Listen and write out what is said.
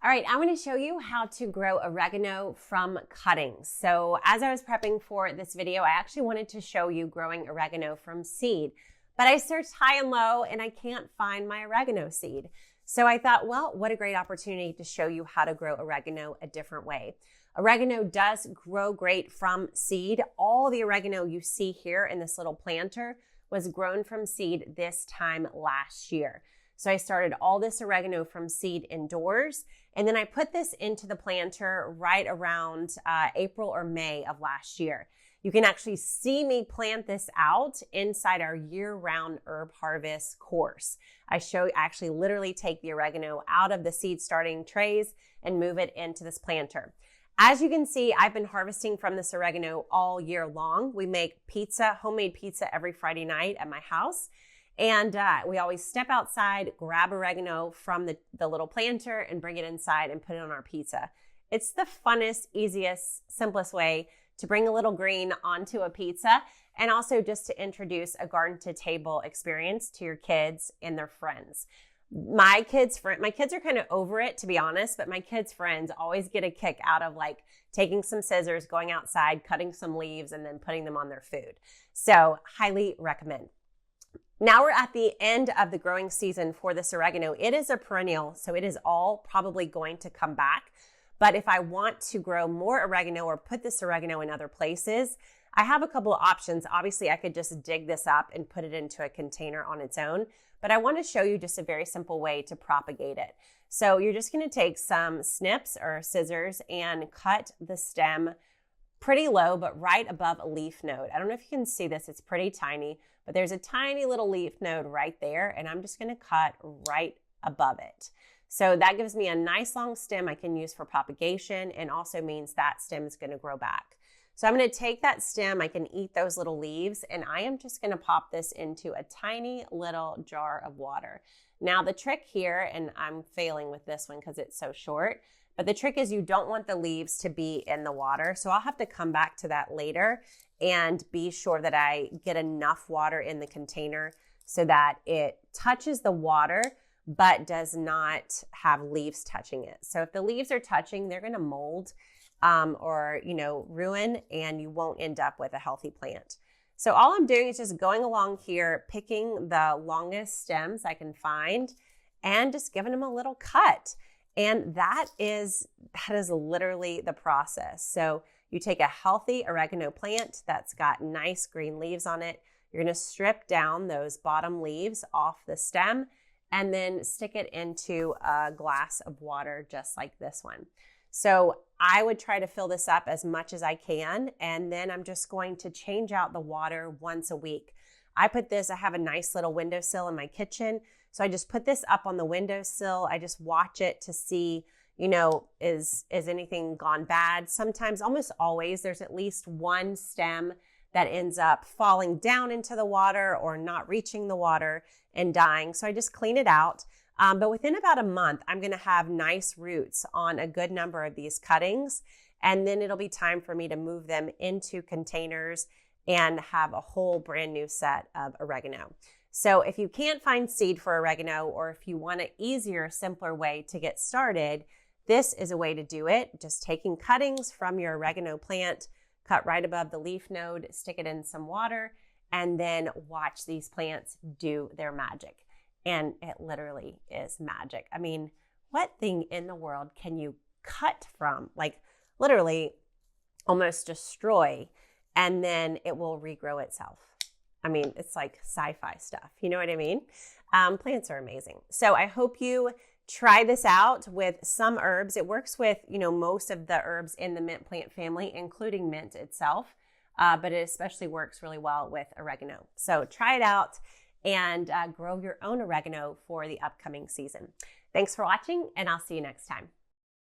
All right, I'm going to show you how to grow oregano from cuttings. So as I was prepping for this video, I actually wanted to show you growing oregano from seed, but I searched high and low and I can't find my oregano seed. So I thought, well, what a great opportunity to show you how to grow oregano a different way. Oregano does grow great from seed. All the oregano you see here in this little planter was grown from seed this time last year. So I started all this oregano from seed indoors, and then I put this into the planter right around April or May of last year. You can actually see me plant this out inside our year-round herb harvest course. I actually literally take the oregano out of the seed starting trays and move it into this planter. As you can see, I've been harvesting from this oregano all year long. We make pizza, homemade pizza every Friday night at my house. And we always step outside, grab oregano from the little planter and bring it inside and put it on our pizza. It's the funnest, easiest, simplest way to bring a little green onto a pizza, and also just to introduce a garden to table experience to your kids and their friends. My kids are kind of over it, to be honest, but my kids' friends always get a kick out of like taking some scissors, going outside, cutting some leaves, and then putting them on their food. So highly recommend. Now we're at the end of the growing season for this oregano. It is a perennial, so it is all probably going to come back. But if I want to grow more oregano or put this oregano in other places, I have a couple of options. Obviously, I could just dig this up and put it into a container on its own, but I want to show you just a very simple way to propagate it. So you're just going to take some snips or scissors and cut the stem pretty low, but right above a leaf node. I don't know if you can see this, it's pretty tiny, but there's a tiny little leaf node right there, and I'm just gonna cut right above it. So that gives me a nice long stem I can use for propagation, and also means that stem is gonna grow back. So I'm gonna take that stem, I can eat those little leaves, and I am just gonna pop this into a tiny little jar of water. Now the trick here, and I'm failing with this one because it's so short, but the trick is you don't want the leaves to be in the water. So I'll have to come back to that later and be sure that I get enough water in the container so that it touches the water, but does not have leaves touching it. So if the leaves are touching, they're gonna mold or ruin, and you won't end up with a healthy plant. So all I'm doing is just going along here, picking the longest stems I can find and just giving them a little cut. And that is literally the process. So you take a healthy oregano plant that's got nice green leaves on it. You're going to strip down those bottom leaves off the stem and then stick it into a glass of water just like this one. So I would try to fill this up as much as I can, and then I'm just going to change out the water once a week. I have a nice little windowsill in my kitchen. So I just put this up on the windowsill. I just watch it to see, is anything gone bad? Sometimes, almost always, there's at least one stem that ends up falling down into the water or not reaching the water and dying. So I just clean it out. But within about a month, I'm going to have nice roots on a good number of these cuttings. And then it'll be time for me to move them into containers and have a whole brand new set of oregano. So if you can't find seed for oregano, or if you want an easier, simpler way to get started, this is a way to do it. Just taking cuttings from your oregano plant, cut right above the leaf node, stick it in some water, and then watch these plants do their magic. And it literally is magic. I mean, what thing in the world can you cut from? Like literally almost destroy, and then it will regrow itself. I mean, it's like sci-fi stuff. You know what I mean? Plants are amazing. So I hope you try this out with some herbs. It works with, most of the herbs in the mint plant family, including mint itself. But it especially works really well with oregano. So try it out and grow your own oregano for the upcoming season. Thanks for watching, and I'll see you next time.